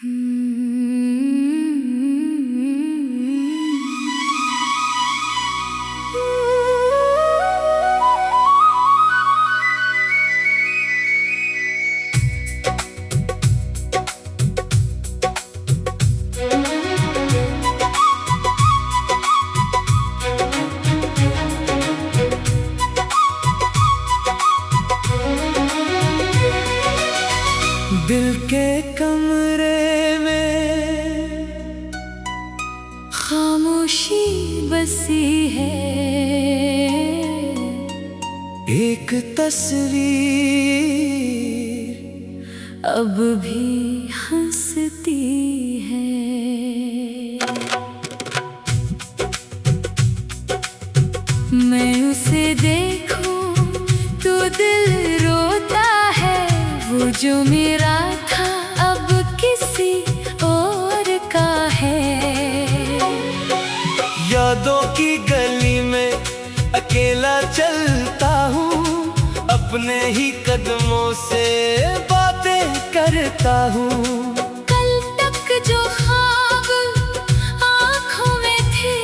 दिल के कमरे में खामोशी बसी है, एक तस्वीर अब भी हंसती है। मैं उसे देखूं तो दिल रोता है, वो जो मेरा था अब किसी और का है। यादों की गली में अकेला चलता हूँ, अपने ही कदमों से बातें करता हूँ। कल तक जो ख्वाब आँखों में थे,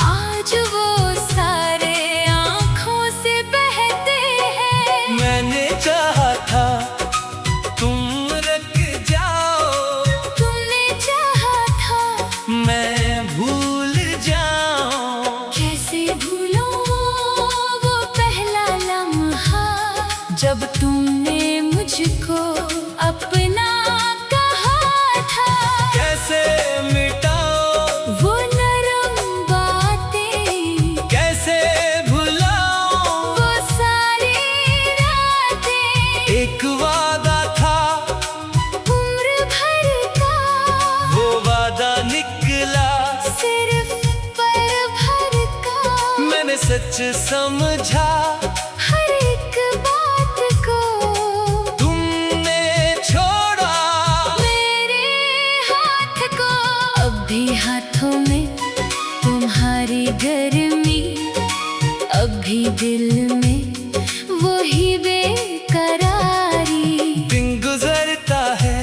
आज वो सारे आँखों से बहते हैं। मैंने चाहा था तुम रुक जाओ, तुमने चाहा था मैं भूल जाऊं। कैसे भूलूं वो पहला लम्हा, जब तुमने मुझको अपना कहा था। कैसे मिटाओ वो नरम बातें, कैसे भुलाओ वो सारी रातें। एक वादा था उम्र भर का, वो वादा निकला, सिर्फ पल भर का। मैंने सच समझा हर एक बात को तुमने छोड़ा। मेरे हाथ को, अब भी हाथों में तुम्हारी गर्मी, अब भी दिल में वही बेकरारी। दिन गुजरता है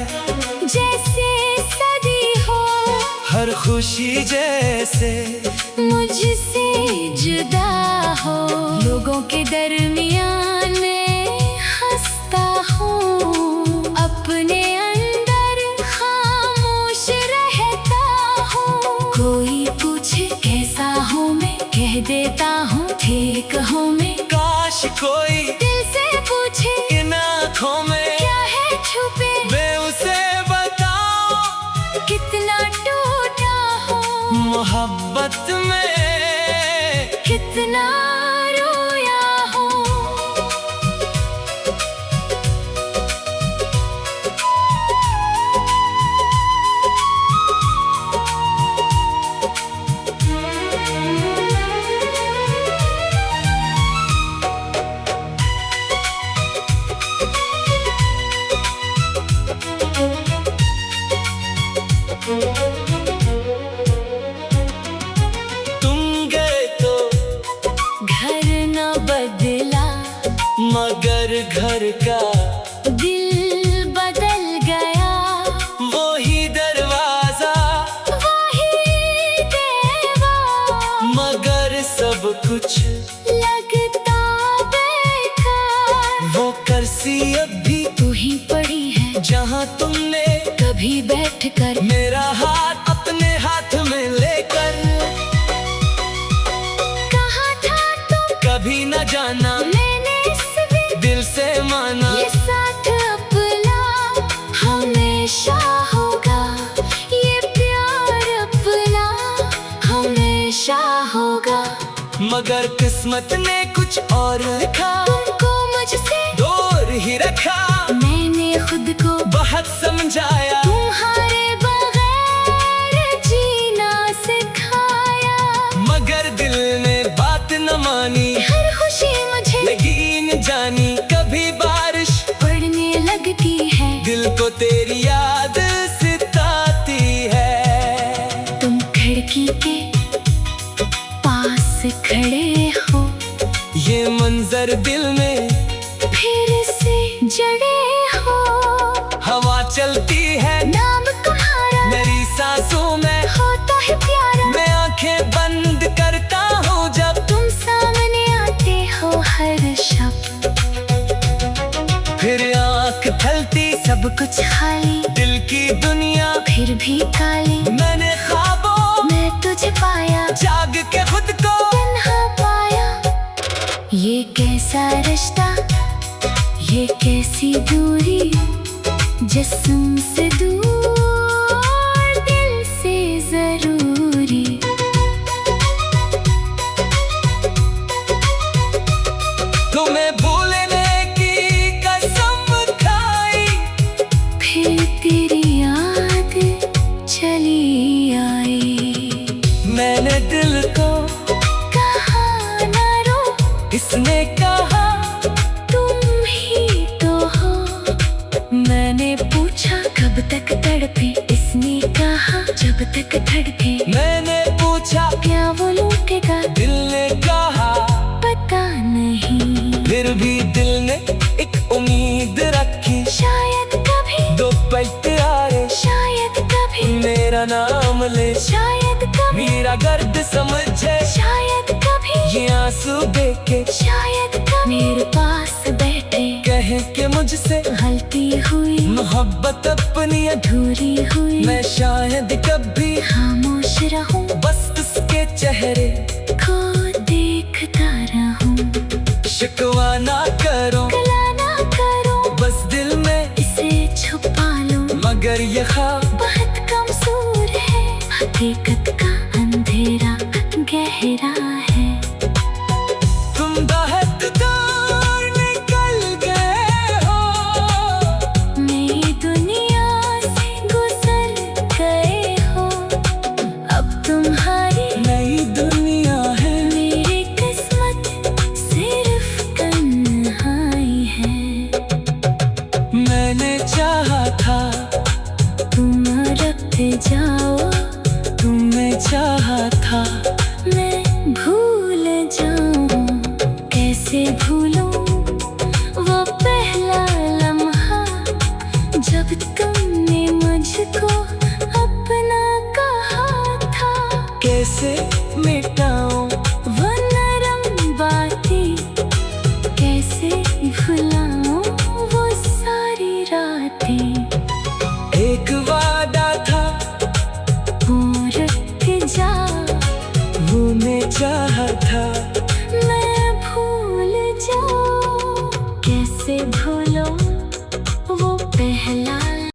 जैसे सदी हो, हर खुशी जैसे मुझसे जुदा हो। लोगों के दरमियान में हंसता हूँ, अपने अंदर खामोश रहता हूँ। कोई पूछे कैसा हूँ मैं, कह देता हूँ ठीक हूँ मैं। काश कोई दिल से पूछे इन आँखों में क्या है छुपे, मैं उसे बताऊं। कितना टूटा हूँ मोहब्बत में कितना रोया हूँ। तुम गए तो घर न बदला, मगर घर का दिल बदल गया। वो ही दरवाजा, वही देवा, मगर सब कुछ लगता बेकार। वो करसी अब भी तू ही पड़ी है जहाँ तुमने कभी बैठ कर, मेरा हाथ अपने हाथ में लेकर। कहा था तुम कभी न जाना मैंने इसमें, दिल से माना ये साथ अपना हमेशा होगा, ये प्यार अपना हमेशा होगा। मगर किस्मत ने कुछ और लिखा, तुमको मुझसे दूर ही रखा। मैंने खुद को बहुत समझाया, तुम्हारे बगैर जीना सिखाया। मगर दिल ने बात न मानी, हर खुशी मुझे यकीन जानी। कभी बारिश पड़ने लगती है, दिल को तेरी याद सताती है। तुम खिड़की के पास खड़े हो, ये मंजर दिल में फिर से जड़े हो। हवा चलती है नाम को कुछ खाली, दिल की दुनिया फिर भी काली। मैंने ख्वाबों मैं तुझे पाया, जाग के खुद को तन्हा पाया। ये कैसा रिश्ता, ये कैसी दूरी, जिस्म से दूर, दिल से जरूरी। तुम्हें भूलने की कसम खाई, फिर तेरी याद चली आई। मैंने दिल को कहा ना रो, इसने कहा तुम ही तो हो। मैंने पूछा कब तक तड़पे, इसने कहा जब तक धड़के। मैंने पूछा क्या वो लौटेगा, दिल ने कहा पता नहीं। फिर भी दिल ने एक उम्मीद रखी, शायद कभी, दो पल प्यारे शायद कभी, मेरा नाम ले, शायद कभी, मेरा दर्द समझे, शायद कभी, ये आंसू देखे, शायद कभी, मेरे पास बैठे, कहे कि मुझसे गलती हुई, मोहब्बत अपनी अधूरी हुई। मैं शायद कभी खामोश रहूं, बस उसके चेहरे को देखता रहूं। शिकवा ना करो, गला ना करो, बस दिल में इसे छुपा लूं। मगर ये ख्वाब बहुत कमजोर है, हकीकत का अंधेरा गहरा है। तुम बहुत दूर निकल गए हो, नई दुनिया से गुजर गए हो। अब तुम्हारी नई दुनिया है, मेरी किस्मत सिर्फ तन्हाई है। मैंने चाहा था तुम रखते जाओ, तुम्हें चाहा था, मैं भूल जाऊं। कैसे भूलूं वो पहला लम्हा, जब तुमने मुझको अपना कहा था। कैसे